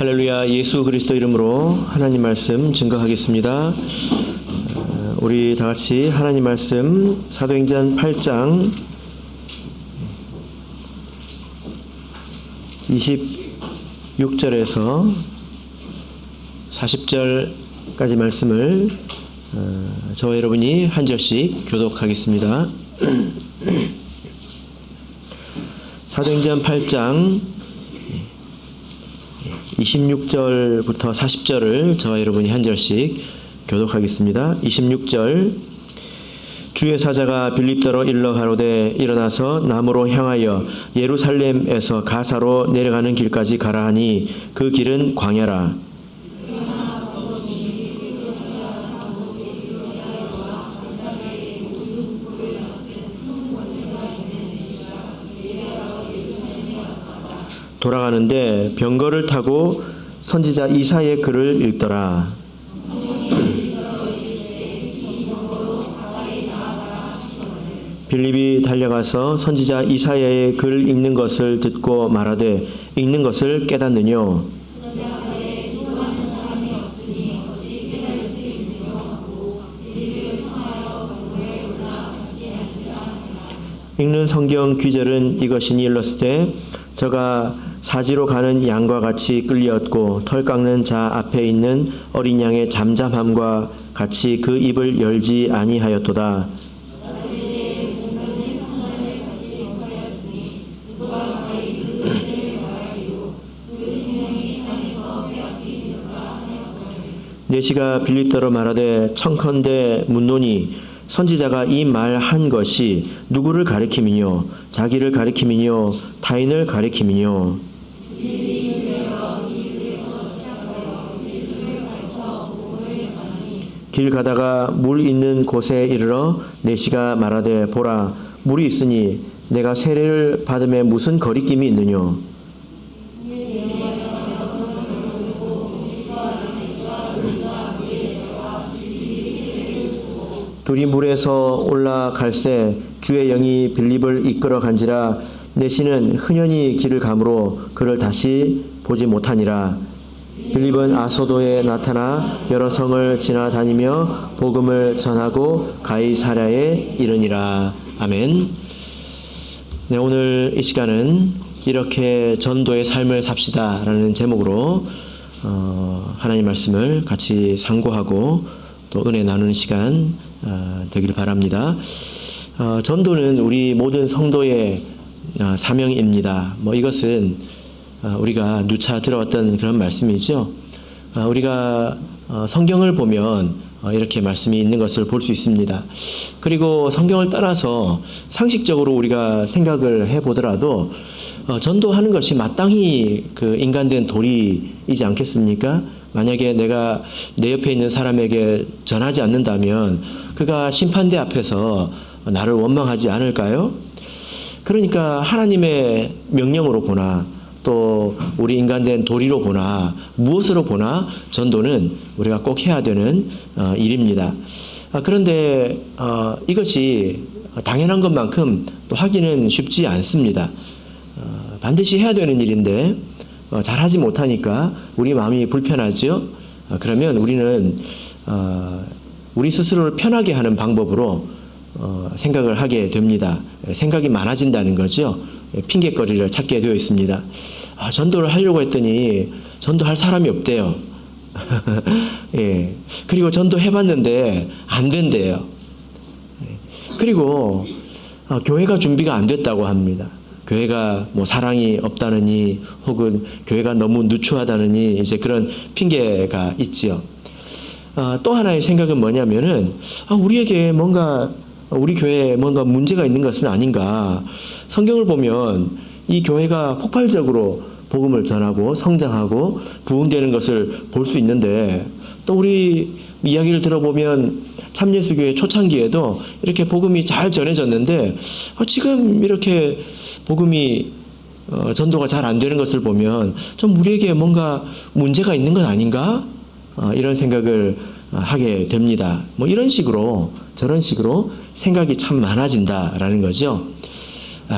할렐루야. 예수 그리스도 이름으로 하나님 말씀 증거하겠습니다. 우리 다 같이 하나님 말씀 사도행전 8장 26절에서 40절까지 말씀을 저와 여러분이 한 절씩 교독하겠습니다. 사도행전 8장 26절부터 40절을 저와 여러분이 한 절씩 교독하겠습니다. 26절. 주의 사자가 빌립더로 일러 가로되 일어나서 남으로 향하여 예루살렘에서 가사로 내려가는 길까지 가라 하니 그 길은 광야라. 돌아가는데 병거를 타고 선지자 이사야의 글을 읽더라. 빌립이 달려가서 선지자 이사야의 글 읽는 것을 듣고 말하되 읽는 것을 깨닫느뇨. 읽는 성경 귀절은 이것이니 일렀으되 저가 사지로 가는 양과 같이 끌려었고 털 깎는 자 앞에 있는 어린 양의 잠잠함과 같이 그 입을 열지 아니하였도다. 내시가 빌립더로 말하되 청컨대 묻노니 선지자가 이 말 한 것이 누구를 가리킴이뇨? 자기를 가리킴이뇨? 타인을 가리킴이뇨? 길 가다가 물 있는 곳에 이르러 내시가 말하되 보라 물이 있으니 내가 세례를 받음에 무슨 거리낌이 있느뇨? 둘이 물에서 올라갈새 주의 영이 빌립을 이끌어 간지라 내시는 흔연히 길을 가므로 그를 다시 보지 못하니라. 빌립은 아소도에 나타나 여러 성을 지나다니며 복음을 전하고 가이사랴에 이르니라. 아멘. 네, 오늘 이 시간은 이렇게 전도의 삶을 삽시다 라는 제목으로 하나님 말씀을 같이 상고하고 또 은혜 나누는 시간 되길 바랍니다. 전도는 우리 모든 성도의 사명입니다. 이것은 우리가 누차 들어왔던 그런 말씀이죠. 우리가 성경을 보면 이렇게 말씀이 있는 것을 볼 수 있습니다. 그리고 성경을 따라서 상식적으로 우리가 생각을 해보더라도 전도하는 것이 마땅히 그 인간된 도리이지 않겠습니까? 만약에 내가 내 옆에 있는 사람에게 전하지 않는다면 그가 심판대 앞에서 나를 원망하지 않을까요? 그러니까 하나님의 명령으로 보나 또 우리 인간된 도리로 보나 무엇으로 보나 전도는 우리가 꼭 해야 되는 일입니다. 그런데 이것이 당연한 것만큼 또 하기는 쉽지 않습니다. 반드시 해야 되는 일인데 잘하지 못하니까 우리 마음이 불편하죠. 그러면 우리는 우리 스스로를 편하게 하는 방법으로 생각을 하게 됩니다. 생각이 많아진다는 거죠. 핑계거리를 찾게 되어 있습니다. 전도를 하려고 했더니 전도할 사람이 없대요. 예. 그리고 전도 해봤는데 안 된대요. 그리고 교회가 준비가 안 됐다고 합니다. 교회가 사랑이 없다느니 혹은 교회가 너무 누추하다느니 이제 그런 핑계가 있지요. 또 하나의 생각은 뭐냐면은 우리에게 뭔가 우리 교회에 뭔가 문제가 있는 것은 아닌가. 성경을 보면 이 교회가 폭발적으로 복음을 전하고 성장하고 부흥되는 것을 볼 수 있는데 또 우리 이야기를 들어보면 참예수교회 초창기에도 이렇게 복음이 잘 전해졌는데 지금 이렇게 복음이 전도가 잘 안 되는 것을 보면 좀 우리에게 뭔가 문제가 있는 건 아닌가? 이런 생각을 하게 됩니다. 이런 식으로 저런 식으로 생각이 참 많아진다라는 거죠.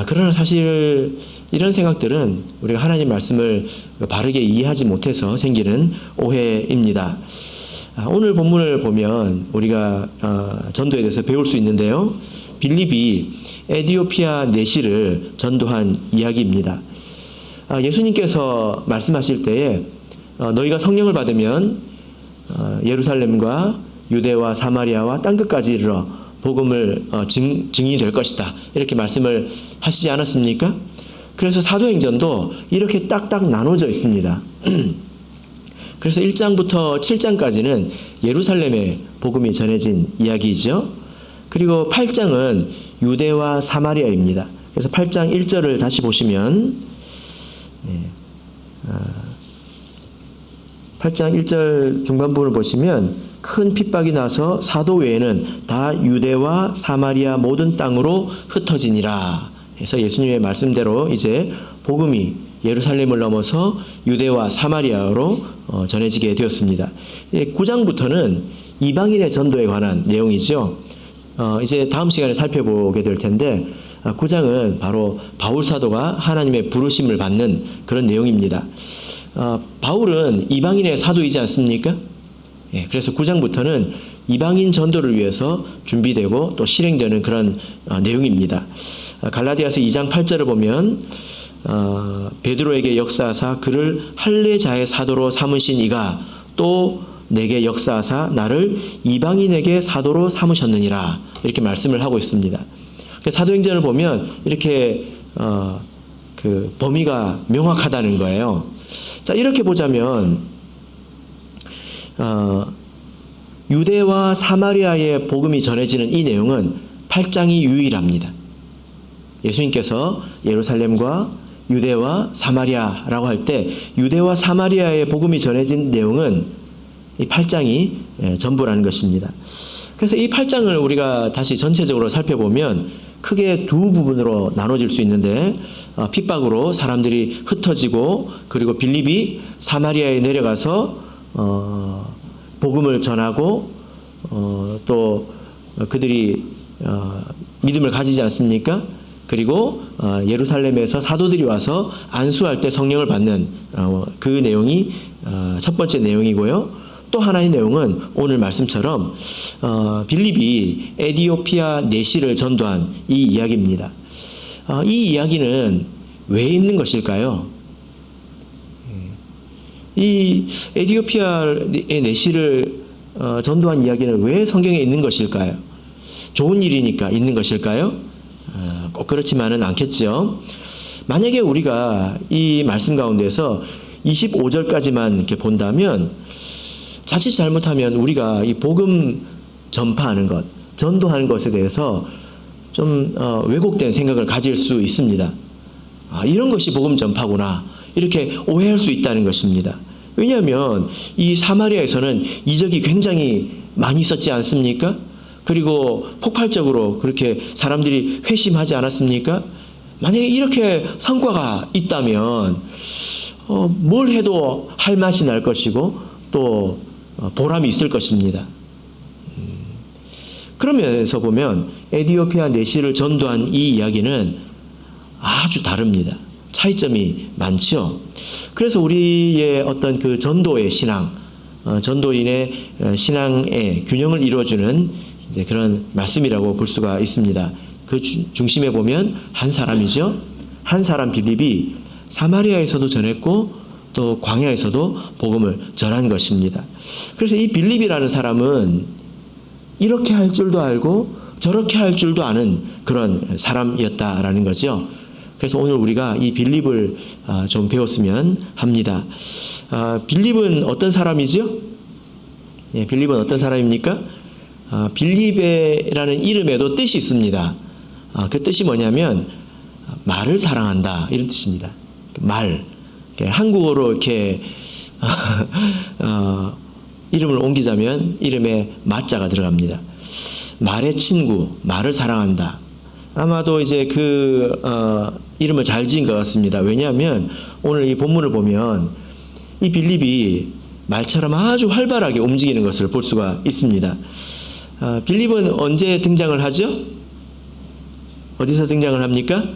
그러나 사실 이런 생각들은 우리가 하나님 말씀을 바르게 이해하지 못해서 생기는 오해입니다. 오늘 본문을 보면 우리가 전도에 대해서 배울 수 있는데요. 빌립이 에디오피아 내시를 전도한 이야기입니다. 예수님께서 말씀하실 때에 너희가 성령을 받으면 예루살렘과 유대와 사마리아와 땅끝까지 이르러 복음을 증인이 될 것이다. 이렇게 말씀을 하시지 않았습니까? 그래서 사도행전도 이렇게 딱딱 나눠져 있습니다. 그래서 1장부터 7장까지는 예루살렘의 복음이 전해진 이야기이죠. 그리고 8장은 유대와 사마리아입니다. 그래서 8장 1절을 다시 보시면 8장 1절 중반부를 보시면 큰 핍박이 나서 사도 외에는 다 유대와 사마리아 모든 땅으로 흩어지니라. 그래서 예수님의 말씀대로 이제 복음이 예루살렘을 넘어서 유대와 사마리아로 전해지게 되었습니다. 9장부터는 이방인의 전도에 관한 내용이죠. 이제 다음 시간에 살펴보게 될 텐데 9장은 바로 바울 사도가 하나님의 부르심을 받는 그런 내용입니다. 바울은 이방인의 사도이지 않습니까? 그래서 9장부터는 이방인 전도를 위해서 준비되고 또 실행되는 그런 내용입니다. 갈라디아서 2장 8절을 보면 베드로에게 역사하사 그를 할례자의 사도로 삼으신 이가 또 내게 역사하사 나를 이방인에게 사도로 삼으셨느니라. 이렇게 말씀을 하고 있습니다. 사도행전을 보면 이렇게 그 범위가 명확하다는 거예요. 자, 이렇게 보자면 유대와 사마리아의 복음이 전해지는 이 내용은 8장이 유일합니다. 예수님께서 예루살렘과 유대와 사마리아라고 할 때 유대와 사마리아의 복음이 전해진 내용은 이 8장이 전부라는 것입니다. 그래서 이 8장을 우리가 다시 전체적으로 살펴보면 크게 두 부분으로 나눠질 수 있는데 핍박으로 사람들이 흩어지고 그리고 빌립이 사마리아에 내려가서 복음을 전하고 또 그들이 믿음을 가지지 않습니까? 그리고 예루살렘에서 사도들이 와서 안수할 때 성령을 받는 그 내용이 첫 번째 내용이고요. 또 하나의 내용은 오늘 말씀처럼 빌립이 에디오피아 내시를 전도한 이 이야기입니다. 이 이야기는 왜 있는 것일까요? 이 에디오피아의 내시를 전도한 이야기는 왜 성경에 있는 것일까요? 좋은 일이니까 있는 것일까요? 꼭 그렇지만은 않겠죠. 만약에 우리가 이 말씀 가운데서 25절까지만 이렇게 본다면 자칫 잘못하면 우리가 이 복음 전파하는 것, 전도하는 것에 대해서 좀 왜곡된 생각을 가질 수 있습니다. 이런 것이 복음 전파구나 이렇게 오해할 수 있다는 것입니다. 왜냐하면 이 사마리아에서는 이적이 굉장히 많이 있었지 않습니까? 그리고 폭발적으로 그렇게 사람들이 회심하지 않았습니까? 만약에 이렇게 성과가 있다면 뭘 해도 할 맛이 날 것이고 또 보람이 있을 것입니다. 그러면서 보면 에디오피아 내시를 전도한 이 이야기는 아주 다릅니다. 차이점이 많죠. 그래서 우리의 어떤 그 전도의 신앙, 전도인의 신앙의 균형을 이루어주는 이제 그런 말씀이라고 볼 수가 있습니다. 그 중심에 보면 한 사람이죠. 한 사람 빌립이 사마리아에서도 전했고 또 광야에서도 복음을 전한 것입니다. 그래서 이 빌립이라는 사람은 이렇게 할 줄도 알고 저렇게 할 줄도 아는 그런 사람이었다라는 거죠. 그래서 오늘 우리가 이 빌립을 좀 배웠으면 합니다. 빌립은 어떤 사람이죠? 빌립은 어떤 사람입니까? 빌립이라는 이름에도 뜻이 있습니다. 그 뜻이 뭐냐면 말을 사랑한다 이런 뜻입니다. 말. 한국어로 이렇게 이름을 옮기자면 이름에 마자가 들어갑니다. 말의 친구, 말을 사랑한다. 아마도 이제 그 이름을 잘 지은 것 같습니다. 왜냐하면 오늘 이 본문을 보면 이 빌립이 말처럼 아주 활발하게 움직이는 것을 볼 수가 있습니다. 빌립은 언제 등장을 하죠? 어디서 등장을 합니까?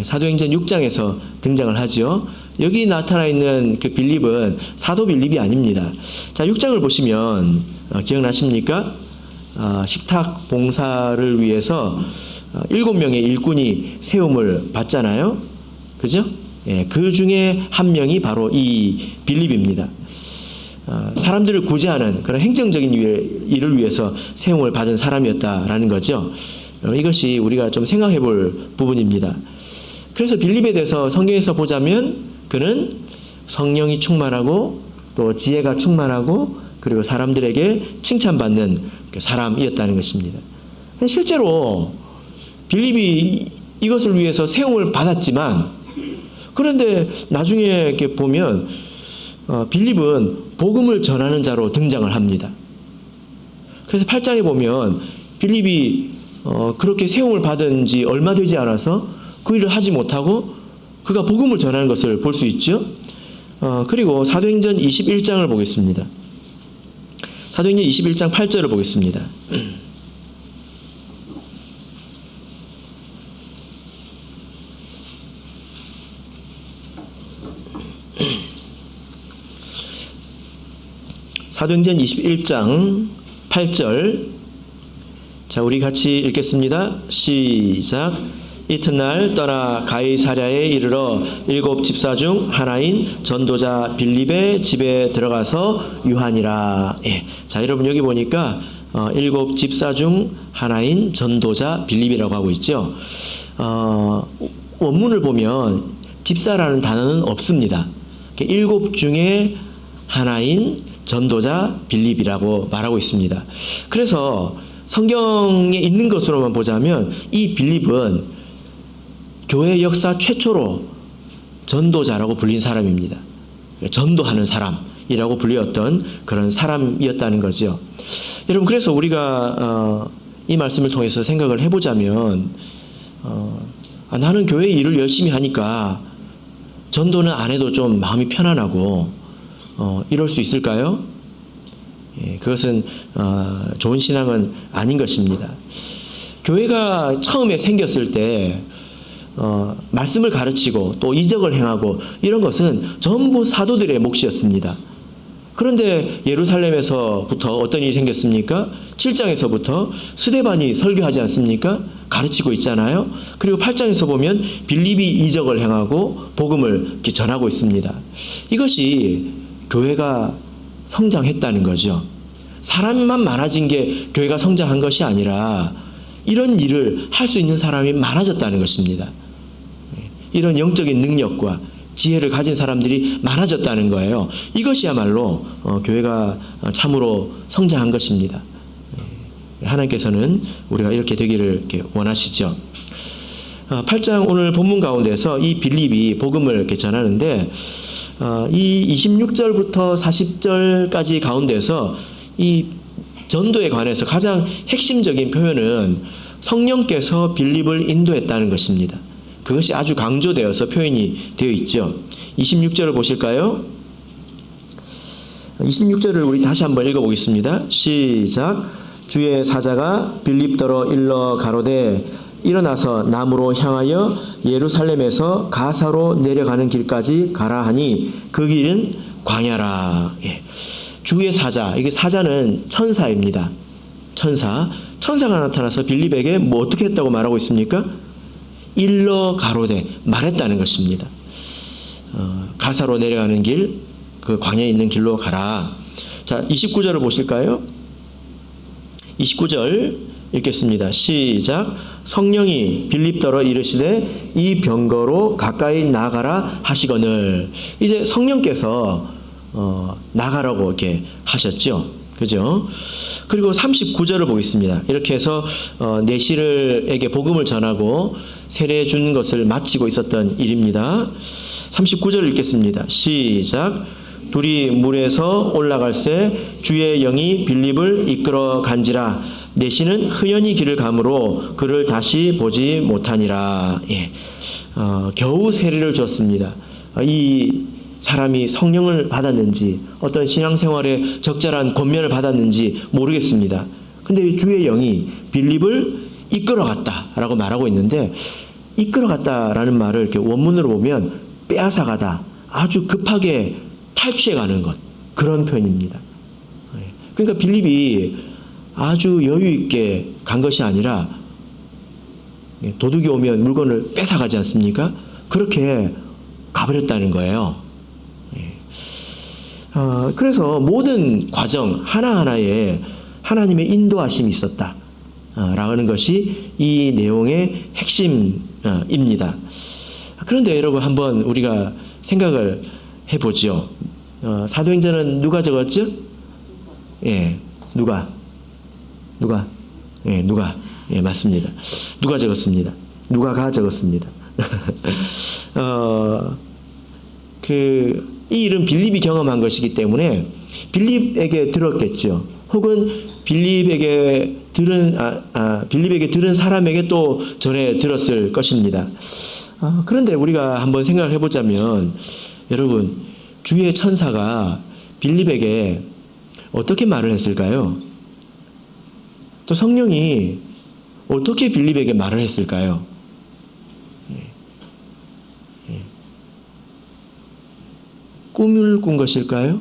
사도행전 6장에서 등장을 하죠. 여기 나타나 있는 그 빌립은 사도 빌립이 아닙니다. 자, 6장을 보시면 기억나십니까? 식탁 봉사를 위해서 7명의 일꾼이 세움을 받잖아요. 그죠? 그 중에 한 명이 바로 이 빌립입니다. 사람들을 구제하는 그런 행정적인 일을 위해서 세움을 받은 사람이었다라는 거죠. 이것이 우리가 좀 생각해 볼 부분입니다. 그래서 빌립에 대해서 성경에서 보자면 그는 성령이 충만하고 또 지혜가 충만하고 그리고 사람들에게 칭찬받는 사람이었다는 것입니다. 실제로 빌립이 이것을 위해서 세움을 받았지만 그런데 나중에 이렇게 보면 빌립은 복음을 전하는 자로 등장을 합니다. 그래서 8장에 보면 빌립이 그렇게 세움을 받은 지 얼마 되지 않아서 그 일을 하지 못하고 그가 복음을 전하는 것을 볼 수 있죠. 그리고 사도행전 21장을 보겠습니다. 사도행전 21장 8절을 보겠습니다. 사도행전 21장 8절. 자, 우리 같이 읽겠습니다. 시작. 이튿날 떠나 가이사랴에 이르러 7 집사 중 하나인 전도자 빌립의 집에 들어가서 유하니라. 자, 여러분 여기 보니까 7 집사 중 하나인 전도자 빌립이라고 하고 있죠. 원문을 보면 집사라는 단어는 없습니다. 7 중에 하나인 전도자 빌립이라고 말하고 있습니다. 그래서 성경에 있는 것으로만 보자면 이 빌립은 교회 역사 최초로 전도자라고 불린 사람입니다. 전도하는 사람이라고 불렸던 그런 사람이었다는 거죠. 여러분, 그래서 우리가 이 말씀을 통해서 생각을 해보자면 나는 교회 일을 열심히 하니까 전도는 안 해도 좀 마음이 편안하고 이럴 수 있을까요? 그것은 좋은 신앙은 아닌 것입니다. 교회가 처음에 생겼을 때 말씀을 가르치고 또 이적을 행하고 이런 것은 전부 사도들의 몫이었습니다. 그런데 예루살렘에서부터 어떤 일이 생겼습니까? 7장에서부터 스데반이 설교하지 않습니까? 가르치고 있잖아요. 그리고 8장에서 보면 빌립이 이적을 행하고 복음을 이렇게 전하고 있습니다. 이것이 교회가 성장했다는 거죠. 사람만 많아진 게 교회가 성장한 것이 아니라 이런 일을 할 수 있는 사람이 많아졌다는 것입니다. 이런 영적인 능력과 지혜를 가진 사람들이 많아졌다는 거예요. 이것이야말로 교회가 참으로 성장한 것입니다. 하나님께서는 우리가 이렇게 되기를 이렇게 원하시죠. 8장 오늘 본문 가운데서 이 빌립이 복음을 이렇게 전하는데 이 26절부터 40절까지 가운데서 이 전도에 관해서 가장 핵심적인 표현은 성령께서 빌립을 인도했다는 것입니다. 그것이 아주 강조되어서 표현이 되어 있죠. 26절을 보실까요? 26절을 우리 다시 한번 읽어보겠습니다. 시작. 주의 사자가 빌립더러 일러 가로되 일어나서 남으로 향하여 예루살렘에서 가사로 내려가는 길까지 가라 하니 그 길은 광야라. 주의 사자, 이게 사자는 천사입니다. 천사가 나타나서 빌립에게 뭐 어떻게 했다고 말하고 있습니까? 일러 가로되 말했다는 것입니다. 가사로 내려가는 길, 그 광야에 있는 길로 가라. 자, 29절을 보실까요? 29절 읽겠습니다. 시작. 성령이 빌립더러 이르시되 이 병거로 가까이 나가라 하시거늘. 이제 성령께서 나가라고 이렇게 하셨죠. 그죠? 그리고 39절을 보겠습니다. 이렇게 해서 내실에게 복음을 전하고 세례 준 것을 마치고 있었던 일입니다. 39절을 읽겠습니다. 시작. 둘이 물에서 올라갈새 주의 영이 빌립을 이끌어 간지라 내시는 흐연히 길을 가므로 그를 다시 보지 못하니라. 겨우 세례를 줬습니다. 이 사람이 성령을 받았는지 어떤 신앙생활에 적절한 권면을 받았는지 모르겠습니다. 근데 주의 영이 빌립을 이끌어갔다라고 말하고 있는데 이끌어갔다라는 말을 이렇게 원문으로 보면 빼앗아가다, 아주 급하게 탈취해가는 것, 그런 표현입니다. 그러니까 빌립이 아주 여유 있게 간 것이 아니라 도둑이 오면 물건을 뺏어가지 않습니까? 그렇게 가버렸다는 거예요. 그래서 모든 과정 하나하나에 하나님의 인도하심이 있었다 라는 것이 이 내용의 핵심입니다. 그런데 여러분 한번 우리가 생각을 해보죠. 사도행전은 누가 적었죠? 예, 누가? 예, 누가? 예, 맞습니다. 누가 적었습니다. 누가가 적었습니다. 이 일은 빌립이 경험한 것이기 때문에 빌립에게 들었겠죠. 혹은 빌립에게 들은 사람에게 또 전해 들었을 것입니다. 그런데 우리가 한번 생각을 해보자면, 여러분, 주의 천사가 빌립에게 어떻게 말을 했을까요? 또 성령이 어떻게 빌립에게 말을 했을까요? 꿈을 꾼 것일까요?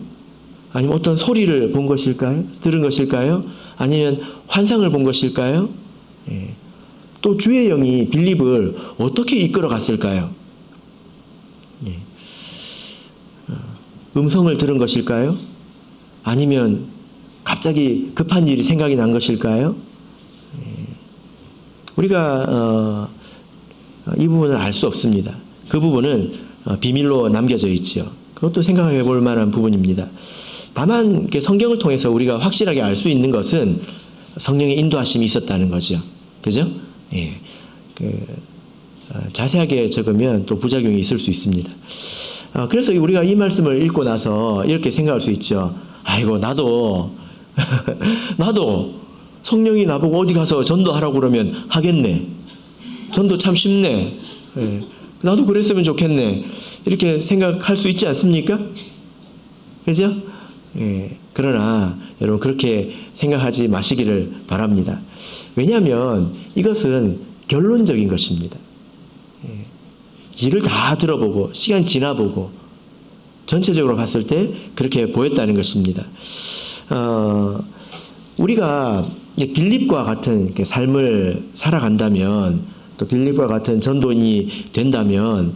아니면 어떤 소리를 본 것일까요? 들은 것일까요? 아니면 환상을 본 것일까요? 또 주의 영이 빌립을 어떻게 이끌어 갔을까요? 음성을 들은 것일까요? 아니면 갑자기 급한 일이 생각이 난 것일까요? 우리가 이 부분을 알 수 없습니다. 그 부분은 비밀로 남겨져 있죠. 그것도 생각해 볼 만한 부분입니다. 다만 성경을 통해서 우리가 확실하게 알 수 있는 것은 성령의 인도하심이 있었다는 거죠. 그죠? 예. 자세하게 적으면 또 부작용이 있을 수 있습니다. 그래서 우리가 이 말씀을 읽고 나서 이렇게 생각할 수 있죠. 아이고, 나도 성령이 나보고 어디 가서 전도하라고 그러면 하겠네. 전도 참 쉽네. 예. 나도 그랬으면 좋겠네. 이렇게 생각할 수 있지 않습니까? 그죠? 예. 그러나 여러분 그렇게 생각하지 마시기를 바랍니다. 왜냐하면 이것은 결론적인 것입니다. 예. 일을 다 들어보고 시간 지나보고 전체적으로 봤을 때 그렇게 보였다는 것입니다. 우리가 빌립과 같은 삶을 살아간다면, 또 빌립과 같은 전도인이 된다면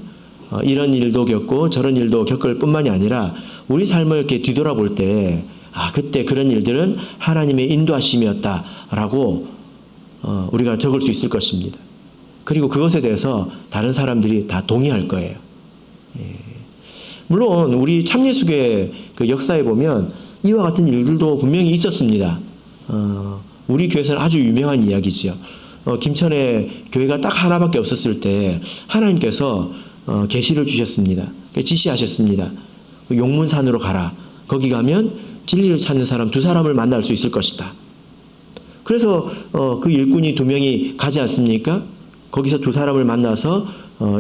이런 일도 겪고 저런 일도 겪을 뿐만이 아니라 우리 삶을 이렇게 뒤돌아볼 때 그때 그런 일들은 하나님의 인도하심이었다라고 우리가 적을 수 있을 것입니다. 그리고 그것에 대해서 다른 사람들이 다 동의할 거예요. 물론 우리 참예수교의 그 역사에 보면 이와 같은 일들도 분명히 있었습니다. 우리 교회에서는 아주 유명한 이야기지요. 김천에 교회가 딱 하나밖에 없었을 때 하나님께서 계시를 주셨습니다. 지시하셨습니다. 용문산으로 가라. 거기 가면 진리를 찾는 사람 2사람을 만날 수 있을 것이다. 그래서 그 일꾼이 2명이 가지 않습니까? 거기서 2사람을 만나서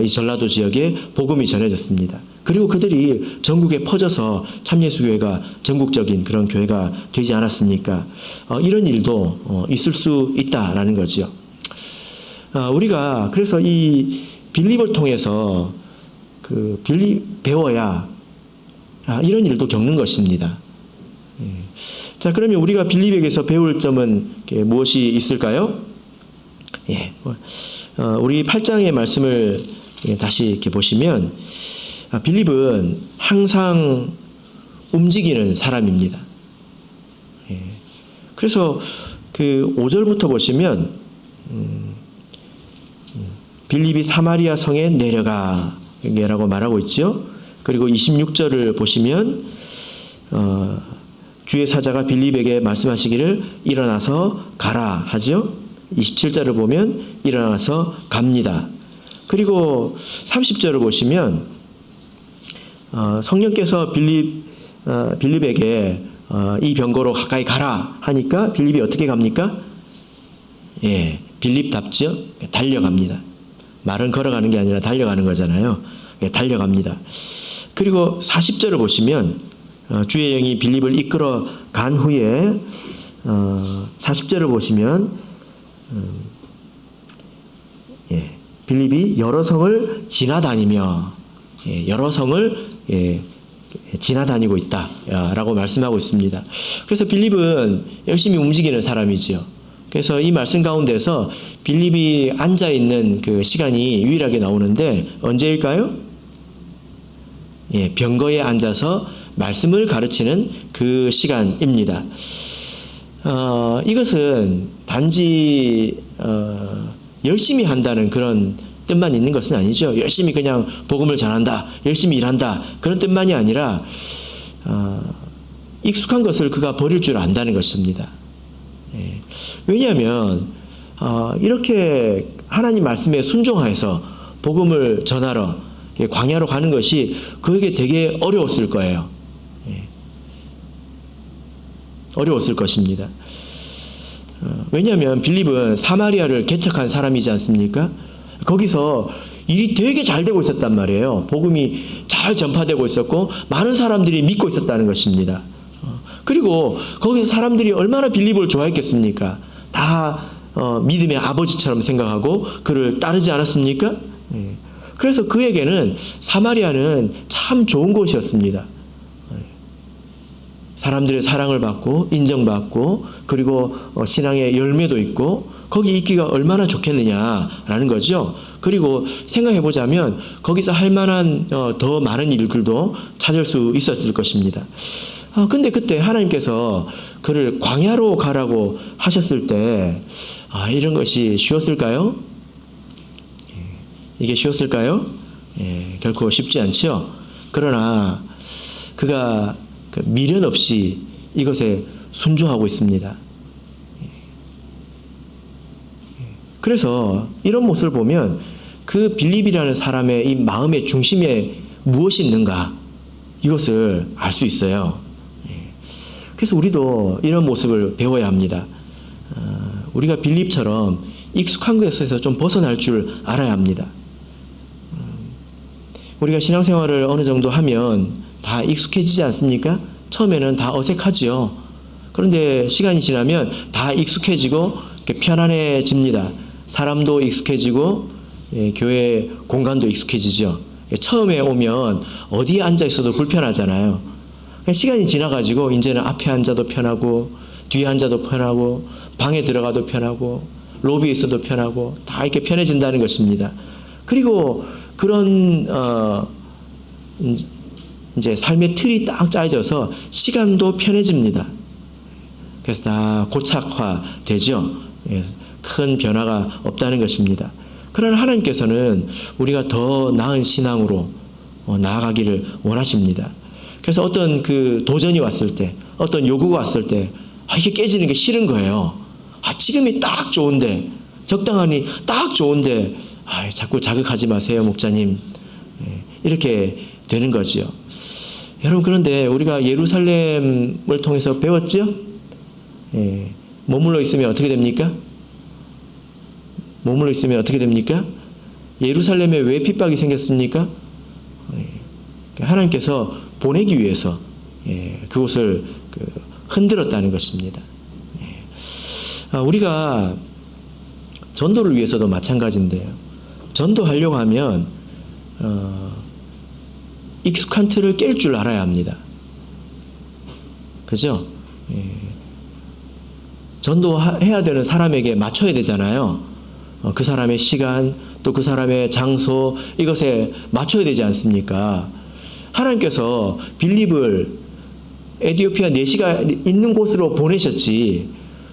이 전라도 지역에 복음이 전해졌습니다. 그리고 그들이 전국에 퍼져서 참예수교회가 전국적인 그런 교회가 되지 않았습니까? 이런 일도 있을 수 있다라는 거죠. 우리가 그래서 이 빌립을 통해서 배워야 이런 일도 겪는 것입니다. 자, 그러면 우리가 빌립에게서 배울 점은 무엇이 있을까요? 예, 우리 8장의 말씀을 다시 이렇게 보시면 빌립은 항상 움직이는 사람입니다. 그래서 그 5절부터 보시면 빌립이 사마리아 성에 내려가라고 말하고 있죠. 그리고 26절을 보시면 주의 사자가 빌립에게 말씀하시기를 일어나서 가라 하죠. 27절을 보면 일어나서 갑니다. 그리고 30절을 보시면 성령께서 빌립에게 이 병거로 가까이 가라 하니까 빌립이 어떻게 갑니까? 예, 빌립답죠. 달려갑니다. 말은 걸어가는 게 아니라 달려가는 거잖아요. 예, 달려갑니다. 그리고 40절을 보시면 주의 영이 빌립을 이끌어 간 후에 40절을 보시면 빌립이 여러 성을 지나다니며 여러 성을 지나다니고 있다라고 말씀하고 있습니다. 그래서 빌립은 열심히 움직이는 사람이지요. 그래서 이 말씀 가운데서 빌립이 앉아 있는 그 시간이 유일하게 나오는데 언제일까요? 병거에 앉아서 말씀을 가르치는 그 시간입니다. 이것은 단지 열심히 한다는 그런 뜻만 있는 것은 아니죠. 열심히 그냥 복음을 전한다, 열심히 일한다 그런 뜻만이 아니라 익숙한 것을 그가 버릴 줄 안다는 것입니다. 왜냐하면 이렇게 하나님 말씀에 순종하여서 복음을 전하러 광야로 가는 것이 그에게 되게 어려웠을 거예요. 어려웠을 것입니다. 왜냐하면 빌립은 사마리아를 개척한 사람이지 않습니까? 거기서 일이 되게 잘 되고 있었단 말이에요. 복음이 잘 전파되고 있었고 많은 사람들이 믿고 있었다는 것입니다. 그리고 거기서 사람들이 얼마나 빌립을 좋아했겠습니까? 다 믿음의 아버지처럼 생각하고 그를 따르지 않았습니까? 그래서 그에게는 사마리아는 참 좋은 곳이었습니다. 사람들의 사랑을 받고 인정받고 그리고 신앙의 열매도 있고 거기 있기가 얼마나 좋겠느냐라는 거죠. 그리고 생각해 보자면 거기서 할 만한 더 많은 일들도 찾을 수 있었을 것입니다. 근데 그때 하나님께서 그를 광야로 가라고 하셨을 때 이런 것이 쉬웠을까요? 이게 쉬웠을까요? 결코 쉽지 않죠. 그러나 그가 미련 없이 이것에 순종하고 있습니다. 그래서 이런 모습을 보면 그 빌립이라는 사람의 이 마음의 중심에 무엇이 있는가 이것을 알 수 있어요. 그래서 우리도 이런 모습을 배워야 합니다. 우리가 빌립처럼 익숙한 것에서 좀 벗어날 줄 알아야 합니다. 우리가 신앙생활을 어느 정도 하면 다 익숙해지지 않습니까? 처음에는 다 어색하지요. 그런데 시간이 지나면 다 익숙해지고 편안해집니다. 사람도 익숙해지고 교회 공간도 익숙해지죠. 처음에 오면 어디에 앉아 있어도 불편하잖아요. 시간이 지나가지고 이제는 앞에 앉아도 편하고 뒤에 앉아도 편하고 방에 들어가도 편하고 로비에 있어도 편하고 다 이렇게 편해진다는 것입니다. 그리고 그런 이제 삶의 틀이 딱 짜여져서 시간도 편해집니다. 그래서 다 고착화되죠. 큰 변화가 없다는 것입니다. 그러나 하나님께서는 우리가 더 나은 신앙으로 나아가기를 원하십니다. 그래서 어떤 그 도전이 왔을 때, 어떤 요구가 왔을 때, 이게 깨지는 게 싫은 거예요. 지금이 딱 좋은데, 적당하니 딱 좋은데, 자꾸 자극하지 마세요, 목자님. 이렇게 되는 거지요. 여러분, 그런데 우리가 예루살렘을 통해서 배웠죠? 머물러 있으면 어떻게 됩니까? 머물러 있으면 어떻게 됩니까? 예루살렘에 왜 핍박이 생겼습니까? 하나님께서 보내기 위해서 그곳을 흔들었다는 것입니다. 우리가 전도를 위해서도 마찬가지인데요. 전도하려고 하면 익숙한 틀을 깰 줄 알아야 합니다. 그죠? 전도해야 되는 사람에게 맞춰야 되잖아요. 그 사람의 시간, 또 그 사람의 장소, 이것에 맞춰야 되지 않습니까? 하나님께서 빌립을 에티오피아 내시가 있는 곳으로 보내셨지,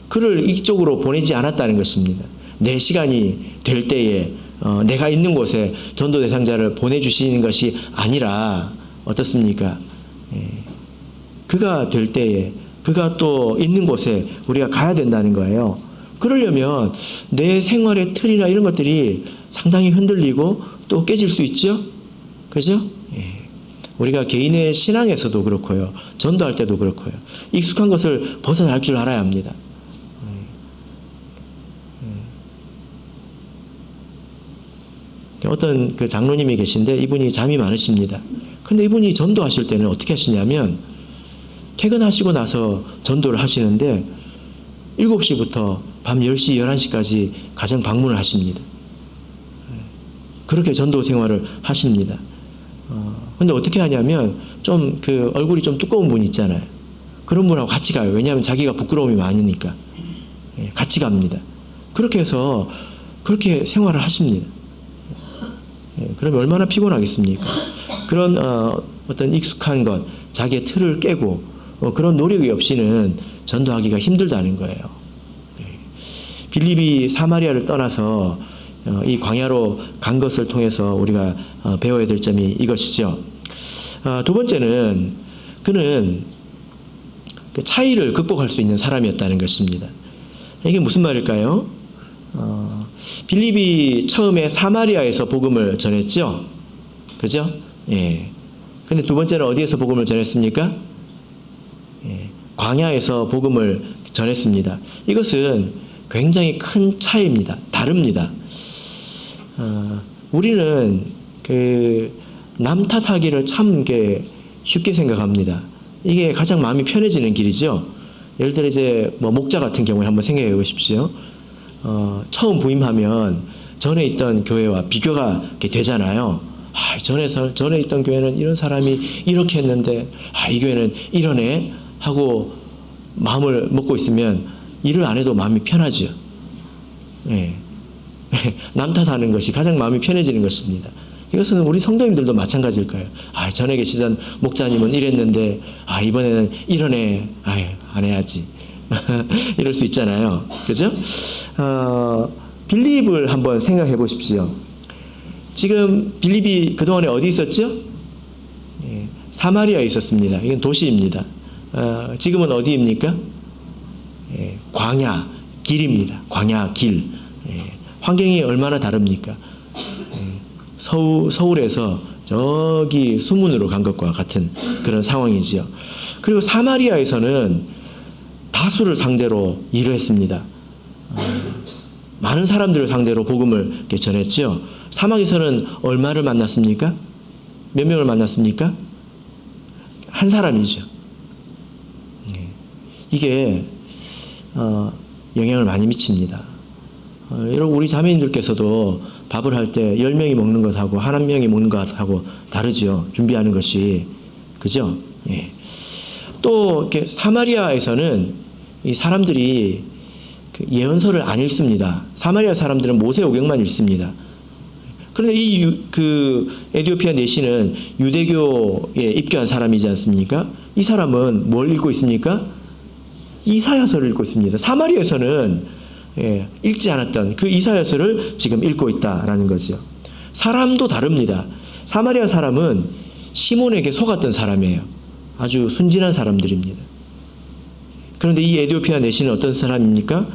그를 이쪽으로 보내지 않았다는 것입니다. 내 시간이 될 때에 내가 있는 곳에 전도 대상자를 보내주시는 것이 아니라 어떻습니까? 그가 될 때에 그가 또 있는 곳에 우리가 가야 된다는 거예요. 그러려면 내 생활의 틀이나 이런 것들이 상당히 흔들리고 또 깨질 수 있죠? 그죠? 우리가 개인의 신앙에서도 그렇고요. 전도할 때도 그렇고요. 익숙한 것을 벗어날 줄 알아야 합니다. 어떤 그 장로님이 계신데 이분이 잠이 많으십니다. 근데 이분이 전도하실 때는 어떻게 하시냐면 퇴근하시고 나서 전도를 하시는데 7시부터 밤 10시, 11시까지 가정 방문을 하십니다. 그렇게 전도 생활을 하십니다. 근데 어떻게 하냐면 좀 그 얼굴이 좀 두꺼운 분 있잖아요. 그런 분하고 같이 가요. 왜냐하면 자기가 부끄러움이 많으니까. 예, 같이 갑니다. 그렇게 해서 그렇게 생활을 하십니다. 예, 그러면 얼마나 피곤하겠습니까? 그런 어떤 익숙한 것, 자기의 틀을 깨고 그런 노력이 없이는 전도하기가 힘들다는 거예요. 예. 빌립이 사마리아를 떠나서 이 광야로 간 것을 통해서 우리가 배워야 될 점이 이것이죠. 두 번째는 그는 그 차이를 극복할 수 있는 사람이었다는 것입니다. 이게 무슨 말일까요? 빌립이 처음에 사마리아에서 복음을 전했죠. 그죠? 예. 근데 두 번째는 어디에서 복음을 전했습니까? 예. 광야에서 복음을 전했습니다. 이것은 굉장히 큰 차이입니다. 다릅니다. 우리는 남 탓하기를 참 쉽게 생각합니다. 이게 가장 마음이 편해지는 길이죠. 예를 들어 이제 뭐 목자 같은 경우에 한번 생각해 보십시오. 처음 부임하면 전에 있던 교회와 비교가 되잖아요. 전에 있던 교회는 이런 사람이 이렇게 했는데 이 교회는 이러네 하고 마음을 먹고 있으면 일을 안 해도 마음이 편하죠. 예. 남 탓하는 것이 가장 마음이 편해지는 것입니다. 이것은 우리 성도님들도 마찬가지일 거예요. 전에 계시던 목자님은 이랬는데 이번에는 이러네. 안 해야지. 이럴 수 있잖아요. 그죠? 빌립을 한번 생각해 보십시오. 지금 빌립이 그동안에 어디 있었죠? 예, 사마리아에 있었습니다. 이건 도시입니다. 지금은 어디입니까? 예, 광야 길입니다. 광야 길. 예, 환경이 얼마나 다릅니까? 서울에서 저기 수문으로 간 것과 같은 그런 상황이지요. 그리고 사마리아에서는 다수를 상대로 일을 했습니다. 많은 사람들을 상대로 복음을 이렇게 전했죠. 사막에서는 얼마를 만났습니까? 몇 명을 만났습니까? 한 사람이죠. 이게 영향을 많이 미칩니다. 여러분 우리 자매님들께서도 밥을 할 때 10명이 먹는 것하고 1명이 먹는 것하고 다르죠. 준비하는 것이. 그죠? 예. 또 이렇게 사마리아에서는 이 사람들이 예언서를 안 읽습니다. 사마리아 사람들은 모세오경만 읽습니다. 그런데 에디오피아 내시는 유대교에 입교한 사람이지 않습니까? 이 사람은 뭘 읽고 있습니까? 이사야서를 읽고 있습니다. 사마리아에서는 읽지 않았던 그 이사야서를 지금 읽고 있다라는 거죠. 사람도 다릅니다. 사마리아 사람은 시몬에게 속았던 사람이에요. 아주 순진한 사람들입니다. 그런데 이 에디오피아 내시는 어떤 사람입니까?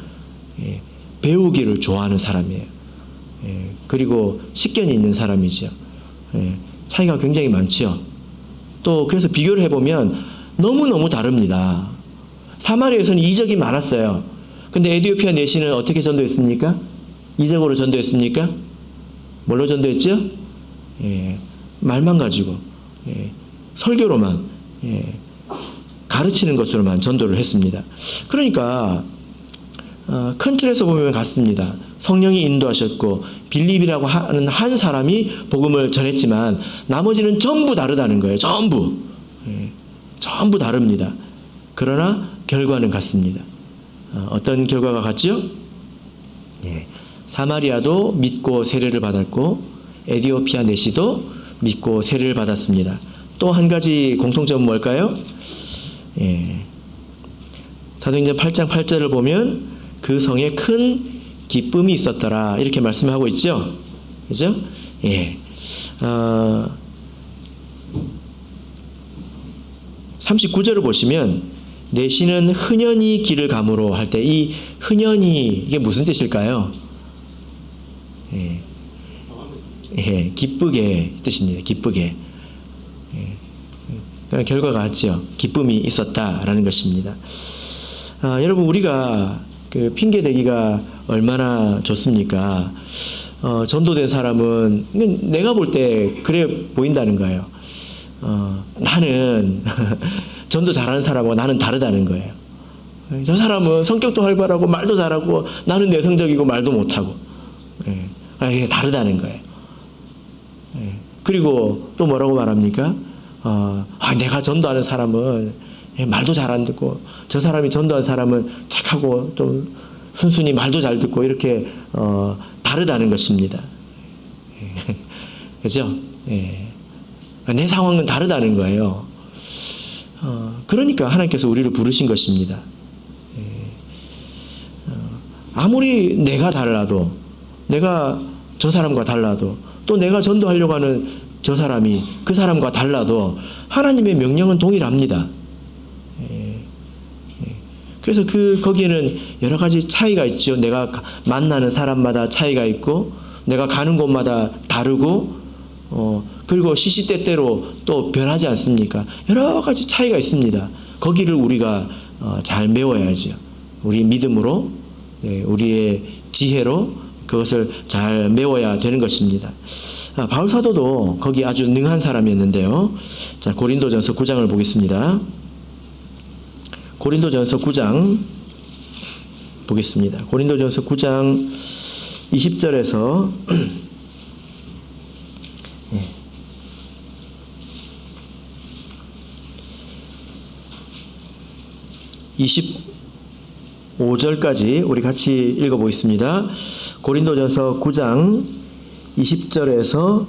배우기를 좋아하는 사람이에요. 그리고 식견이 있는 사람이죠. 차이가 굉장히 많죠. 또 그래서 비교를 해보면 너무너무 다릅니다. 사마리아에서는 이적이 많았어요. 근데 에디오피아 내시는 어떻게 전도했습니까? 이적으로 전도했습니까? 뭘로 전도했죠? 말만 가지고 설교로만 가르치는 것으로만 전도를 했습니다. 그러니까 큰 틀에서 보면 같습니다. 성령이 인도하셨고 빌립이라고 하는 한 사람이 복음을 전했지만 나머지는 전부 다르다는 거예요. 전부 다릅니다. 그러나 결과는 같습니다. 어떤 결과가 같죠? 사마리아도 믿고 세례를 받았고 에디오피아 내시도 믿고 세례를 받았습니다. 또 한 가지 공통점은 뭘까요? 사도행전 8장 8절을 보면 그 성에 큰 기쁨이 있었더라 이렇게 말씀하고 있죠. 그죠? 39절을 보시면 내시는 흔연히 길을 가므로 할 때 이 흔연히 이게 무슨 뜻일까요? 기쁘게 뜻입니다. 기쁘게. 결과가 같죠. 기쁨이 있었다라는 것입니다. 여러분 우리가 그 핑계 대기가 얼마나 좋습니까? 전도된 사람은 내가 볼 때 그래 보인다는 거예요. 나는 전도 잘하는 사람하고 나는 다르다는 거예요. 저 사람은 성격도 활발하고 말도 잘하고 나는 내성적이고 말도 못하고 이게 다르다는 거예요. 그리고 또 뭐라고 말합니까? 내가 전도하는 사람은 말도 잘 안 듣고, 저 사람이 전도하는 사람은 착하고 좀 순순히 말도 잘 듣고, 이렇게 다르다는 것입니다. 그죠? 내 상황은 다르다는 거예요. 그러니까 하나님께서 우리를 부르신 것입니다. 아무리 내가 달라도, 내가 저 사람과 달라도, 또 내가 전도하려고 하는 저 사람이 그 사람과 달라도 하나님의 명령은 동일합니다. 그래서 거기에는 여러 가지 차이가 있죠. 내가 만나는 사람마다 차이가 있고, 내가 가는 곳마다 다르고, 그리고 시시때때로 또 변하지 않습니까? 여러 가지 차이가 있습니다. 거기를 우리가 잘 메워야죠. 우리 믿음으로, 우리의 지혜로 그것을 잘 메워야 되는 것입니다. 바울 사도도 거기 아주 능한 사람이었는데요. 자, 고린도전서 9장을 보겠습니다. 고린도전서 9장 보겠습니다. 고린도전서 9장 20절에서 25절까지 우리 같이 읽어보겠습니다. 고린도전서 9장 20절에서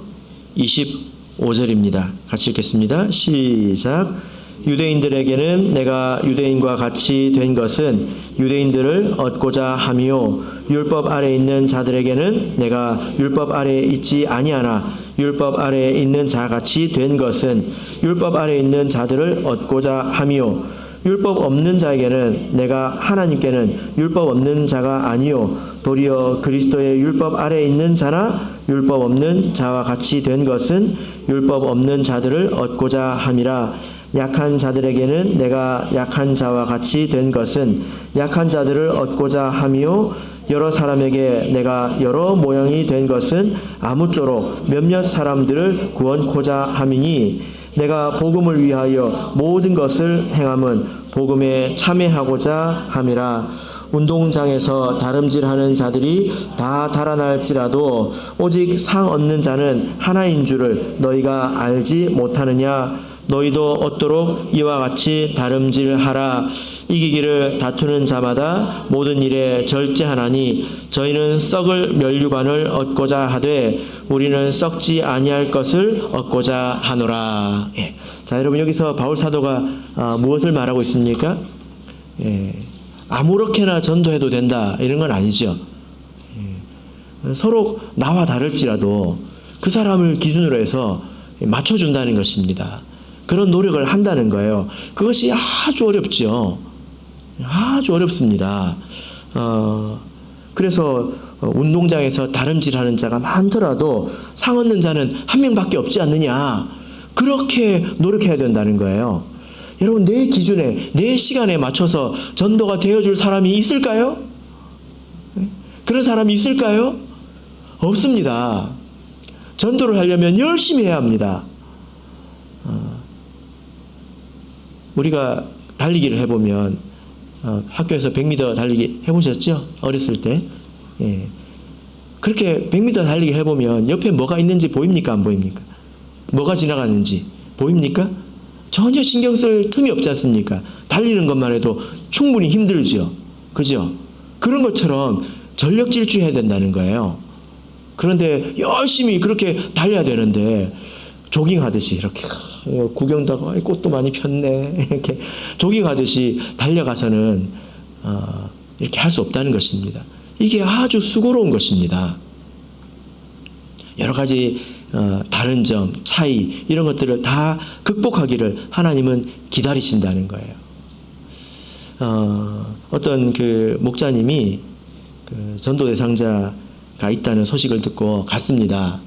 25절입니다. 같이 읽겠습니다. 시작. 유대인들에게는 내가 유대인과 같이 된 것은 유대인들을 얻고자 함이요, 율법 아래 있는 자들에게는 내가 율법 아래에 있지 아니하나 율법 아래에 있는 자같이 된 것은 율법 아래에 있는 자들을 얻고자 함이요, 율법 없는 자에게는 내가 하나님께는 율법 없는 자가 아니요 도리어 그리스도의 율법 아래에 있는 자나 율법 없는 자와 같이 된 것은 율법 없는 자들을 얻고자 함이라. 약한 자들에게는 내가 약한 자와 같이 된 것은 약한 자들을 얻고자 함이요 여러 사람에게 내가 여러 모양이 된 것은 아무쪼록 몇몇 사람들을 구원코자 함이니, 내가 복음을 위하여 모든 것을 행함은 복음에 참여하고자 함이라. 운동장에서 다름질하는 자들이 다 달아날지라도 오직 상 얻는 자는 하나인 줄을 너희가 알지 못하느냐. 너희도 얻도록 이와 같이 다름질하라. 이기기를 다투는 자마다 모든 일에 절제하나니 저희는 썩을 면류관을 얻고자 하되 우리는 썩지 아니할 것을 얻고자 하노라. 자, 여러분, 여기서 바울 사도가 무엇을 말하고 있습니까? 아무렇게나 전도해도 된다, 이런 건 아니죠. 서로 나와 다를지라도 그 사람을 기준으로 해서 맞춰준다는 것입니다. 그런 노력을 한다는 거예요. 그것이 아주 어렵죠. 아주 어렵습니다. 그래서 운동장에서 다름질하는 자가 많더라도 상 얻는 자는 한 명밖에 없지 않느냐, 그렇게 노력해야 된다는 거예요. 여러분, 내 기준에, 내 시간에 맞춰서 전도가 되어줄 사람이 있을까요? 그런 사람이 있을까요? 없습니다. 전도를 하려면 열심히 해야 합니다. 우리가 달리기를 해보면, 학교에서 100m 달리기 해보셨죠? 어렸을 때. 그렇게 100m 달리기 해보면 옆에 뭐가 있는지 보입니까? 안 보입니까? 뭐가 지나가는지 보입니까? 전혀 신경 쓸 틈이 없지 않습니까? 달리는 것만 해도 충분히 힘들죠. 그죠? 그런 것처럼 전력 질주해야 된다는 거예요. 그런데 열심히 그렇게 달려야 되는데, 조깅하듯이 이렇게 구경도 하고 꽃도 많이 폈네 이렇게 조깅하듯이 달려가서는 이렇게 할 수 없다는 것입니다. 이게 아주 수고로운 것입니다. 여러 가지 다른 점, 차이, 이런 것들을 다 극복하기를 하나님은 기다리신다는 거예요. 어떤 그 목자님이 그 전도 대상자가 있다는 소식을 듣고 갔습니다.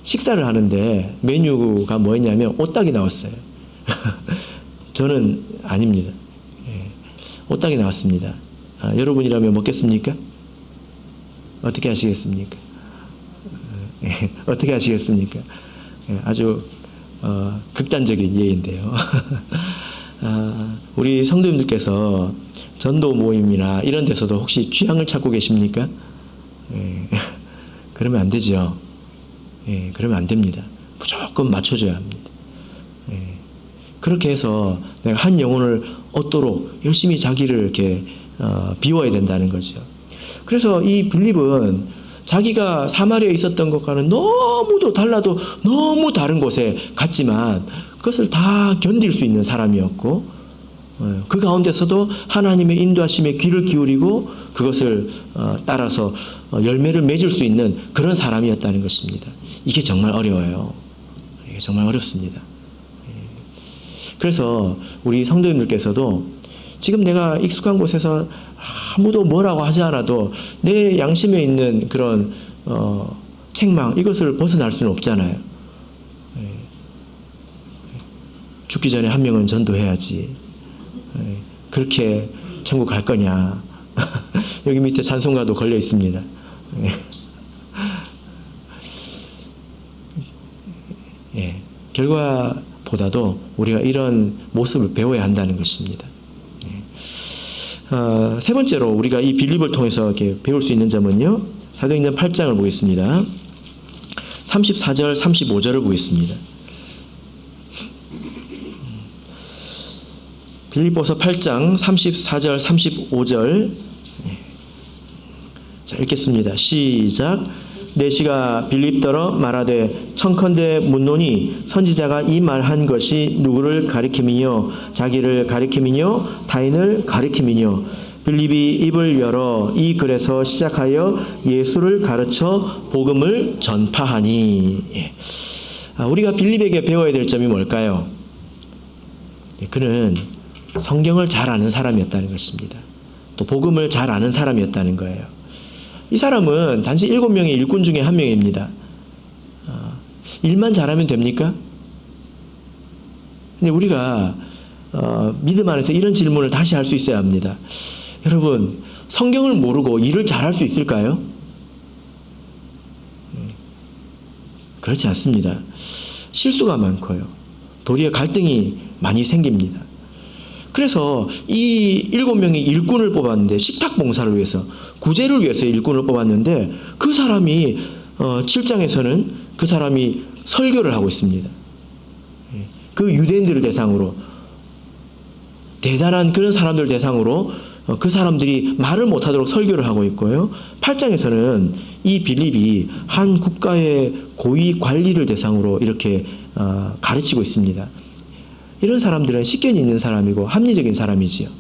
식사를 하는데 메뉴가 뭐였냐면 오딱이 나왔어요. 저는 아닙니다. 오딱이 나왔습니다. 여러분이라면 먹겠습니까? 어떻게 하시겠습니까? 어떻게 하시겠습니까? 아주 극단적인 예인데요. 우리 성도님들께서 전도 모임이나 이런 데서도 혹시 취향을 찾고 계십니까? 그러면 안 되죠. 예, 그러면 안 됩니다. 무조건 맞춰줘야 합니다. 예, 그렇게 해서 내가 한 영혼을 얻도록 열심히 자기를 이렇게 비워야 된다는 거죠. 그래서 이 빌립은 자기가 사마리아에 있었던 것과는 너무도 달라도 너무 다른 곳에 갔지만 그것을 다 견딜 수 있는 사람이었고, 그 가운데서도 하나님의 인도하심에 귀를 기울이고 그것을 따라서 열매를 맺을 수 있는 그런 사람이었다는 것입니다. 이게 정말 어려워요. 이게 정말 어렵습니다. 그래서 우리 성도님들께서도 지금 내가 익숙한 곳에서 아무도 뭐라고 하지 않아도 내 양심에 있는 그런 책망, 이것을 벗어날 수는 없잖아요. 죽기 전에 한 명은 전도해야지. 그렇게 천국 갈 거냐. 여기 밑에 찬송가도 걸려 있습니다. 예, 결과보다도 우리가 이런 모습을 배워야 한다는 것입니다. 세 번째로 우리가 이 빌립을 통해서 이렇게 배울 수 있는 점은요, 사도행전 8장을 보겠습니다. 34절, 35절을 보겠습니다. 빌립보서 8장 34절, 35절. 자, 읽겠습니다. 시작. 내시가 빌립더러 말하되 청컨대 묻노니 선지자가 이 말한 것이 누구를 가리킴이뇨 자기를 가리킴이뇨 타인을 가리킴이뇨. 빌립이 입을 열어 이 글에서 시작하여 예수를 가르쳐 복음을 전파하니. 우리가 빌립에게 배워야 될 점이 뭘까요? 그는 성경을 잘 아는 사람이었다는 것입니다. 또 복음을 잘 아는 사람이었다는 거예요. 이 사람은 단지 7명의 일꾼 중에 한 명입니다. 일만 잘하면 됩니까? 근데 우리가 믿음 안에서 이런 질문을 다시 할 수 있어야 합니다. 여러분, 성경을 모르고 일을 잘할 수 있을까요? 그렇지 않습니다. 실수가 많고요. 도리어 갈등이 많이 생깁니다. 그래서 이 7명의 일꾼을 뽑았는데, 식탁 봉사를 위해서, 구제를 위해서 일꾼을 뽑았는데, 그 사람이 7장에서는 그 사람이 설교를 하고 있습니다. 그 유대인들을 대상으로, 대단한 그런 사람들 대상으로 그 사람들이 말을 못하도록 설교를 하고 있고요. 8장에서는 이 빌립이 한 국가의 고위 관리를 대상으로 이렇게 가르치고 있습니다. 이런 사람들은 식견이 있는 사람이고 합리적인 사람이지요.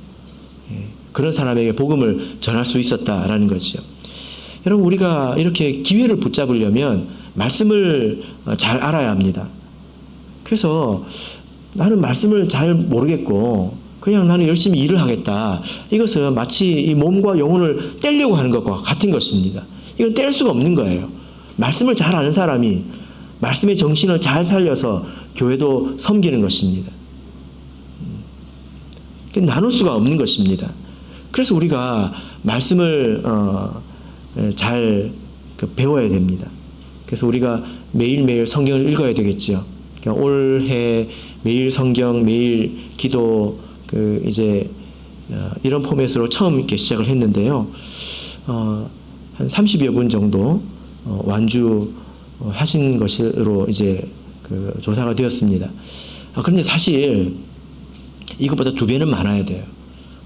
그런 사람에게 복음을 전할 수 있었다라는 거죠. 여러분, 우리가 이렇게 기회를 붙잡으려면 말씀을 잘 알아야 합니다. 그래서 나는 말씀을 잘 모르겠고 그냥 나는 열심히 일을 하겠다. 이것은 마치 이 몸과 영혼을 떼려고 하는 것과 같은 것입니다. 이건 뗄 수가 없는 거예요. 말씀을 잘 아는 사람이 말씀의 정신을 잘 살려서 교회도 섬기는 것입니다. 나눌 수가 없는 것입니다. 그래서 우리가 말씀을 잘 배워야 됩니다. 그래서 우리가 매일매일 성경을 읽어야 되겠죠. 그러니까 올해 매일 성경, 매일 기도, 이제 이런 포맷으로 처음 이렇게 시작을 했는데요. 한 30여 분 정도 완주 하신 것으로 이제 조사가 되었습니다. 그런데 사실 이것보다 2배는 많아야 돼요.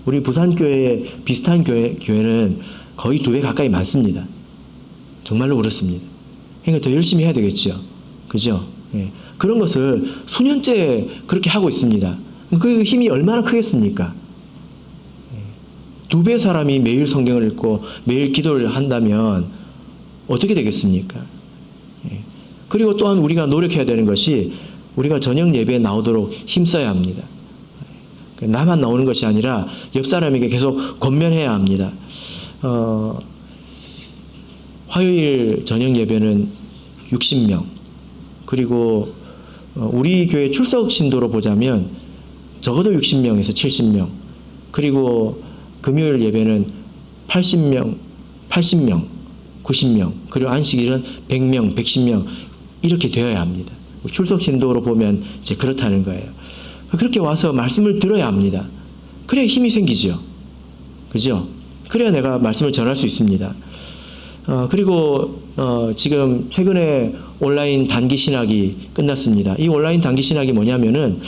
우리 부산교회 비슷한 교회는 거의 2배 가까이 많습니다. 정말로 그렇습니다. 그러니까 더 열심히 해야 되겠죠. 그죠? 예. 그런 것을 수년째 그렇게 하고 있습니다. 그 힘이 얼마나 크겠습니까? 2배 사람이 매일 성경을 읽고 매일 기도를 한다면 어떻게 되겠습니까? 그리고 또한 우리가 노력해야 되는 것이 우리가 저녁 예배에 나오도록 힘써야 합니다. 나만 나오는 것이 아니라 옆 사람에게 계속 권면해야 합니다. 화요일 저녁 예배는 60명, 그리고 우리 교회 출석 신도로 보자면 적어도 60명에서 70명, 그리고 금요일 예배는 80명, 90명, 그리고 안식일은 100명, 110명 이렇게 되어야 합니다. 출석 신도로 보면 이제 그렇다는 거예요. 그렇게 와서 말씀을 들어야 합니다. 그래야 힘이 생기죠. 그죠? 그래야 내가 말씀을 전할 수 있습니다. 그리고 지금 최근에 온라인 단기 신학이 끝났습니다. 이 온라인 단기 신학이 뭐냐면은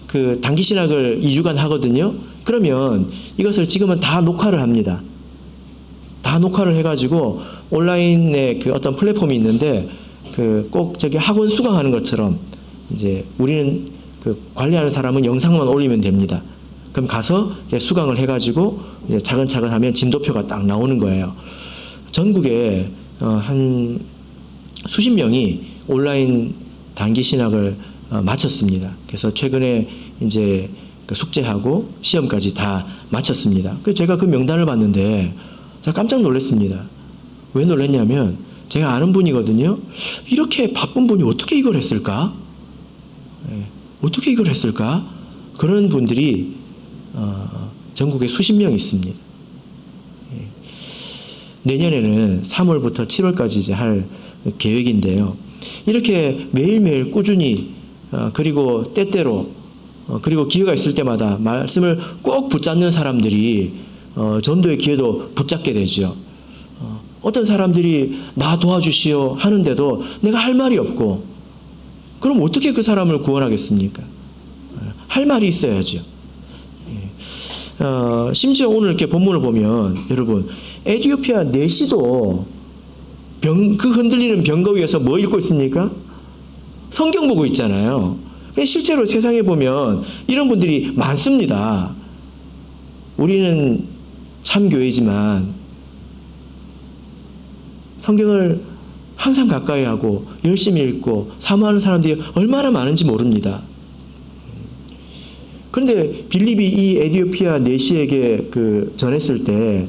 그 단기 신학을 2주간 하거든요. 그러면 이것을 지금은 다 녹화를 합니다. 다 녹화를 해가지고 온라인에 그 어떤 플랫폼이 있는데 그 꼭 저기 학원 수강하는 것처럼 이제 우리는 그 관리하는 사람은 영상만 올리면 됩니다. 그럼 가서 이제 수강을 해가지고 이제 차근차근 하면 진도표가 딱 나오는 거예요. 전국에 한 수십 명이 온라인 단기 신학을 마쳤습니다. 그래서 최근에 이제 그 숙제하고 시험까지 다 마쳤습니다. 그래서 제가 그 명단을 봤는데 제가 깜짝 놀랐습니다. 왜 놀랐냐면 제가 아는 분이거든요. 이렇게 바쁜 분이 어떻게 이걸 했을까? 어떻게 이걸 했을까? 그런 분들이 전국에 수십 명 있습니다. 내년에는 3월부터 7월까지 이제 할 계획인데요. 이렇게 매일매일 꾸준히 그리고 때때로 그리고 기회가 있을 때마다 말씀을 꼭 붙잡는 사람들이 전도의 기회도 붙잡게 되죠. 어떤 사람들이 나 도와주시오 하는데도 내가 할 말이 없고 그럼 어떻게 그 사람을 구원하겠습니까? 할 말이 있어야죠. 심지어 오늘 이렇게 본문을 보면 여러분 에티오피아 내시도 그 흔들리는 병거 위에서 뭐 읽고 있습니까? 성경 보고 있잖아요. 실제로 세상에 보면 이런 분들이 많습니다. 우리는 참교회지만 성경을 항상 가까이 하고 열심히 읽고 사모하는 사람들이 얼마나 많은지 모릅니다. 그런데 빌립이 이 에티오피아 내시에게 그 전했을 때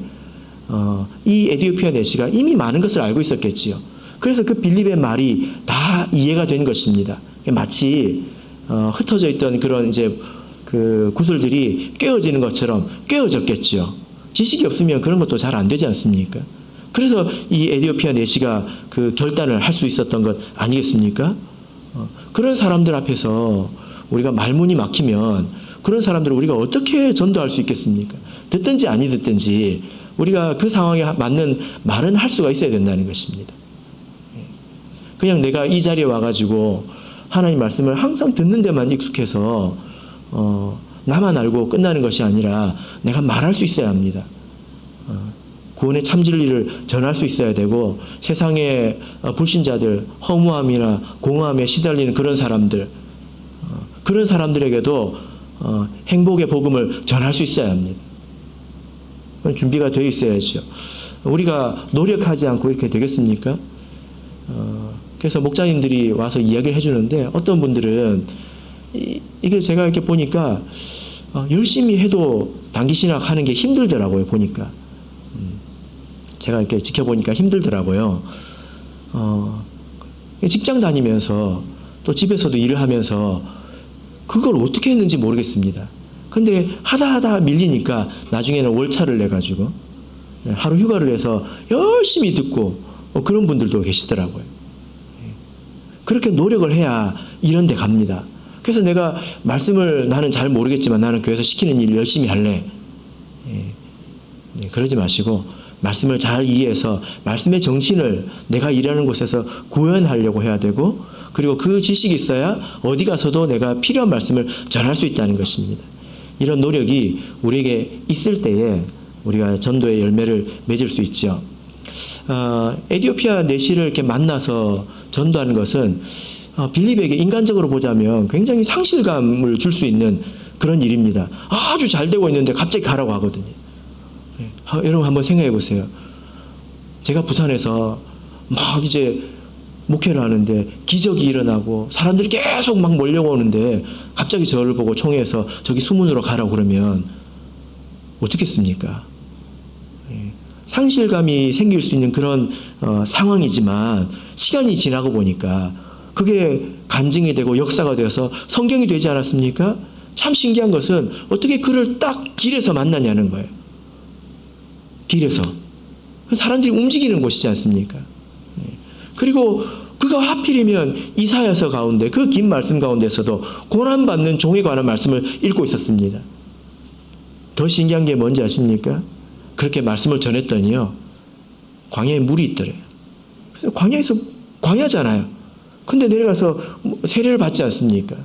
이 에티오피아 내시가 이미 많은 것을 알고 있었겠지요. 그래서 그 빌립의 말이 다 이해가 된 것입니다. 마치 흩어져 있던 그런 이제 그 구슬들이 꿰어지는 것처럼 꿰어졌겠지요. 지식이 없으면 그런 것도 잘 안 되지 않습니까? 그래서 이 에티오피아 내시가 그 결단을 할 수 있었던 것 아니겠습니까? 그런 사람들 앞에서 우리가 말문이 막히면 그런 사람들을 우리가 어떻게 전도할 수 있겠습니까? 듣든지 아니 듣든지 우리가 그 상황에 맞는 말은 할 수가 있어야 된다는 것입니다. 그냥 내가 이 자리에 와가지고 하나님 말씀을 항상 듣는 데만 익숙해서 나만 알고 끝나는 것이 아니라 내가 말할 수 있어야 합니다. 구원의 참 진리를 전할 수 있어야 되고 세상의 불신자들, 허무함이나 공허함에 시달리는 그런 사람들, 그런 사람들에게도 행복의 복음을 전할 수 있어야 합니다. 준비가 되어 있어야죠. 우리가 노력하지 않고 이렇게 되겠습니까? 그래서 목자님들이 와서 이야기를 해주는데 어떤 분들은 이게 제가 이렇게 보니까 열심히 해도 단기 신학 하는 게 힘들더라고요. 보니까 제가 이렇게 지켜보니까 힘들더라고요. 직장 다니면서 또 집에서도 일을 하면서 그걸 어떻게 했는지 모르겠습니다. 근데 하다 밀리니까 나중에는 월차를 내가지고 하루 휴가를 내서 열심히 듣고 그런 분들도 계시더라고요. 그렇게 노력을 해야 이런 데 갑니다. 그래서 내가 말씀을 나는 잘 모르겠지만 나는 교회에서 시키는 일 열심히 할래. 그러지 마시고 말씀을 잘 이해해서 말씀의 정신을 내가 일하는 곳에서 구현하려고 해야 되고 그리고 그 지식이 있어야 어디 가서도 내가 필요한 말씀을 전할 수 있다는 것입니다. 이런 노력이 우리에게 있을 때에 우리가 전도의 열매를 맺을 수 있죠. 에티오피아 내시를 이렇게 만나서 전도하는 것은 빌립에게 인간적으로 보자면 굉장히 상실감을 줄 수 있는 그런 일입니다. 아주 잘 되고 있는데 갑자기 가라고 하거든요. 여러분 한번 생각해 보세요. 제가 부산에서 막 이제 목회를 하는데 기적이 일어나고 사람들이 계속 막 몰려오는데 갑자기 저를 보고 총회에서 저기 수문으로 가라고 그러면 어떻겠습니까? 상실감이 생길 수 있는 그런 상황이지만 시간이 지나고 보니까 그게 간증이 되고 역사가 되어서 성경이 되지 않았습니까? 참 신기한 것은 어떻게 그를 딱 길에서 만나냐는 거예요. 길에서. 사람들이 움직이는 곳이지 않습니까? 그리고 그가 하필이면 이사야서 가운데 그 긴 말씀 가운데서도 고난받는 종에 관한 말씀을 읽고 있었습니다. 더 신기한 게 뭔지 아십니까? 그렇게 말씀을 전했더니요. 광야에 물이 있더래요. 그래서 광야에서 광야잖아요. 근데 내려가서 세례를 받지 않습니까?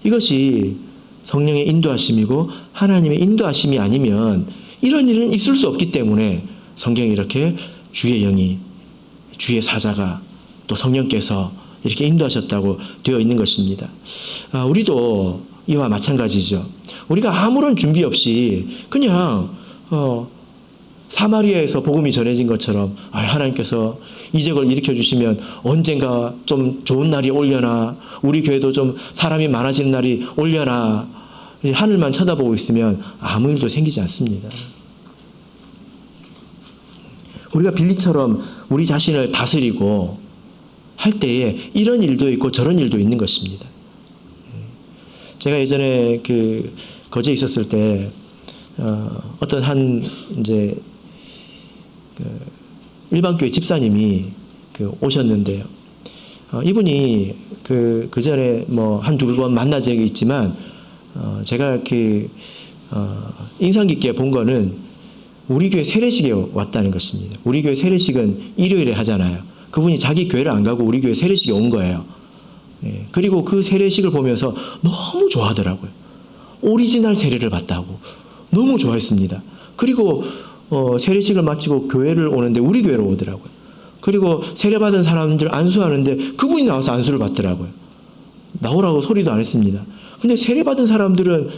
이것이 성령의 인도하심이고 하나님의 인도하심이 아니면 이런 일은 있을 수 없기 때문에 성경이 이렇게 주의 영이, 주의 사자가, 또 성령께서 이렇게 인도하셨다고 되어 있는 것입니다. 우리도 이와 마찬가지죠. 우리가 아무런 준비 없이 그냥 사마리아에서 복음이 전해진 것처럼 하나님께서 이적을 일으켜 주시면 언젠가 좀 좋은 날이 오려나, 우리 교회도 좀 사람이 많아지는 날이 오려나, 하늘만 쳐다보고 있으면 아무 일도 생기지 않습니다. 우리가 빌리처럼 우리 자신을 다스리고 할 때에 이런 일도 있고 저런 일도 있는 것입니다. 제가 예전에 거제에 있었을 때 어떤 한 이제 일반교회 집사님이 오셨는데요. 이분이 그 전에 뭐 한두 번 만난 적이 있지만 제가 인상 깊게 본 거는 우리 교회 세례식에 왔다는 것입니다. 우리 교회 세례식은 일요일에 하잖아요. 그분이 자기 교회를 안 가고 우리 교회 세례식에 온 거예요. 그리고 그 세례식을 보면서 너무 좋아하더라고요. 오리지널 세례를 받다고 너무 좋아했습니다. 그리고 세례식을 마치고 교회를 오는데 우리 교회로 오더라고요. 그리고 세례받은 사람들 안수하는데 그분이 나와서 안수를 받더라고요. 나오라고 소리도 안 했습니다. 근데 세례받은 사람들은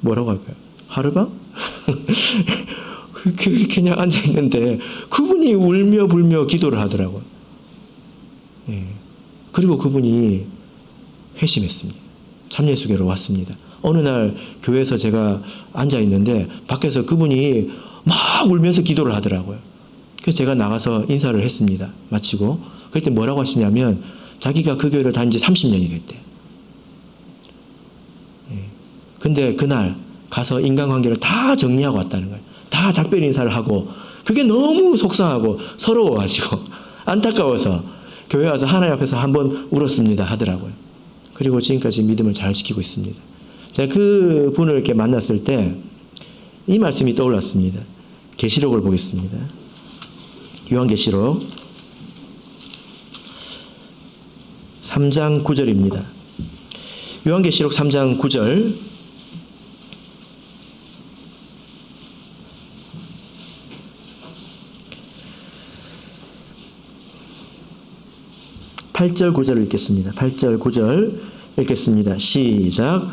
뭐라고 할까요? 하르방? 그냥 앉아있는데 그분이 울며 불며 기도를 하더라고요. 그리고 그분이 회심했습니다. 참예수교로 왔습니다. 어느 날 교회에서 제가 앉아있는데 밖에서 그분이 막 울면서 기도를 하더라고요. 그래서 제가 나가서 인사를 했습니다. 마치고. 그때 뭐라고 하시냐면 자기가 그 교회를 다닌 지 30년이 됐대요. 근데 그날 가서 인간관계를 다 정리하고 왔다는 거예요. 다 작별 인사를 하고 그게 너무 속상하고 서러워가지고 안타까워서 교회 와서 하나님 앞에서 한번 울었습니다 하더라고요. 그리고 지금까지 믿음을 잘 지키고 있습니다. 제가 그 분을 이렇게 만났을 때 이 말씀이 떠올랐습니다. 계시록을 보겠습니다. 요한계시록 3장 9절입니다. 요한계시록 3장 9절 8절 9절 읽겠습니다. 8절 9절 읽겠습니다. 시작.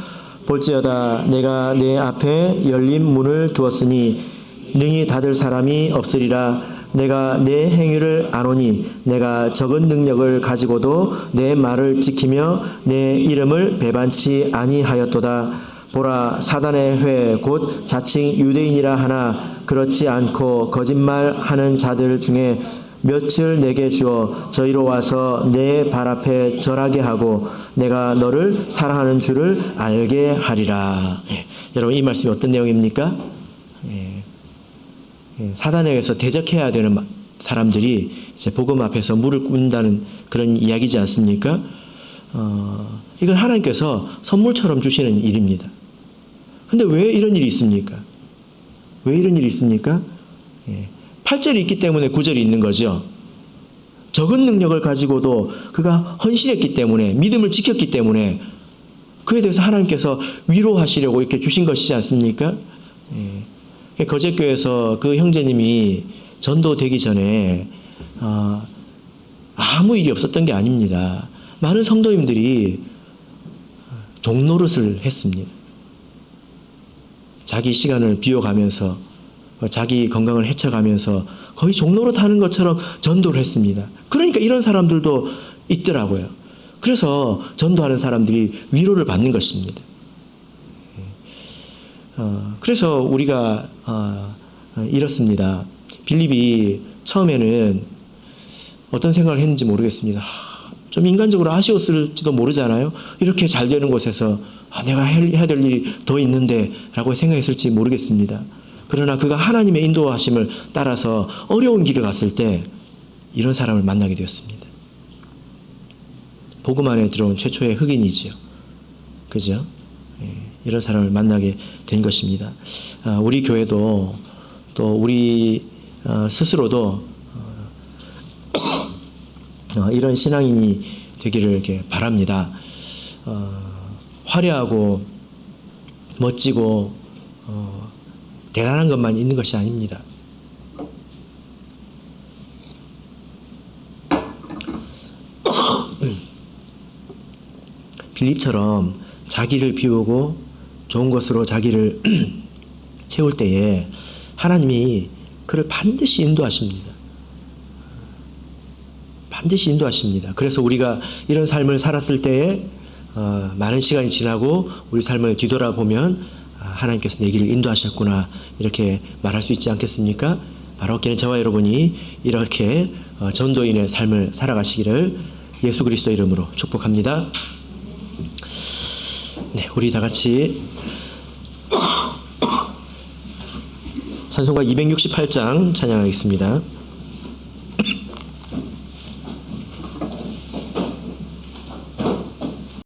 볼지어다 내가 내 앞에 열린 문을 두었으니 능히 닫을 사람이 없으리라. 내가 내 행위를 아노니 내가 적은 능력을 가지고도 내 말을 지키며 내 이름을 배반치 아니하였도다. 보라 사단의 회 곧 자칭 유대인이라 하나 그렇지 않고 거짓말하는 자들 중에 며칠 내게 주어 저희로 와서 내 발 앞에 절하게 하고 내가 너를 사랑하는 줄을 알게 하리라. 여러분 이 말씀이 어떤 내용입니까? 사단에게서 대적해야 되는 사람들이 이제 복음 앞에서 무릎 꿇는다는 그런 이야기지 않습니까? 이건 하나님께서 선물처럼 주시는 일입니다. 근데 왜 이런 일이 있습니까? 왜 이런 일이 있습니까? 8절이 있기 때문에 9절이 있는 거죠. 적은 능력을 가지고도 그가 헌신했기 때문에 믿음을 지켰기 때문에 그에 대해서 하나님께서 위로하시려고 이렇게 주신 것이지 않습니까? 거제교회에서 그 형제님이 전도되기 전에 아무 일이 없었던 게 아닙니다. 많은 성도님들이 종노릇을 했습니다. 자기 시간을 비워가면서 자기 건강을 해쳐가면서 거의 종로로 타는 것처럼 전도를 했습니다. 그러니까 이런 사람들도 있더라고요. 그래서 전도하는 사람들이 위로를 받는 것입니다. 그래서 우리가 이렇습니다. 빌립이 처음에는 어떤 생각을 했는지 모르겠습니다. 좀 인간적으로 아쉬웠을지도 모르잖아요. 이렇게 잘 되는 곳에서 내가 해야 될 일이 더 있는데 라고 생각했을지 모르겠습니다. 그러나 그가 하나님의 인도하심을 따라서 어려운 길을 갔을 때 이런 사람을 만나게 되었습니다. 복음 안에 들어온 최초의 흑인이지요. 그죠? 이런 사람을 만나게 된 것입니다. 우리 교회도 또 우리 스스로도 이런 신앙인이 되기를 이렇게 바랍니다. 화려하고 멋지고 대단한 것만 있는 것이 아닙니다. 빌립처럼 자기를 비우고 좋은 것으로 자기를 채울 때에 하나님이 그를 반드시 인도하십니다. 반드시 인도하십니다. 그래서 우리가 이런 삶을 살았을 때에 많은 시간이 지나고 우리 삶을 뒤돌아보면 하나님께서 내 길을 인도하셨구나 이렇게 말할 수 있지 않겠습니까? 바로 그는 저와 여러분이 이렇게 전도인의 삶을 살아가시기를 예수 그리스도 이름으로 축복합니다. 네, 우리 다 같이 찬송가 268장 찬양하겠습니다.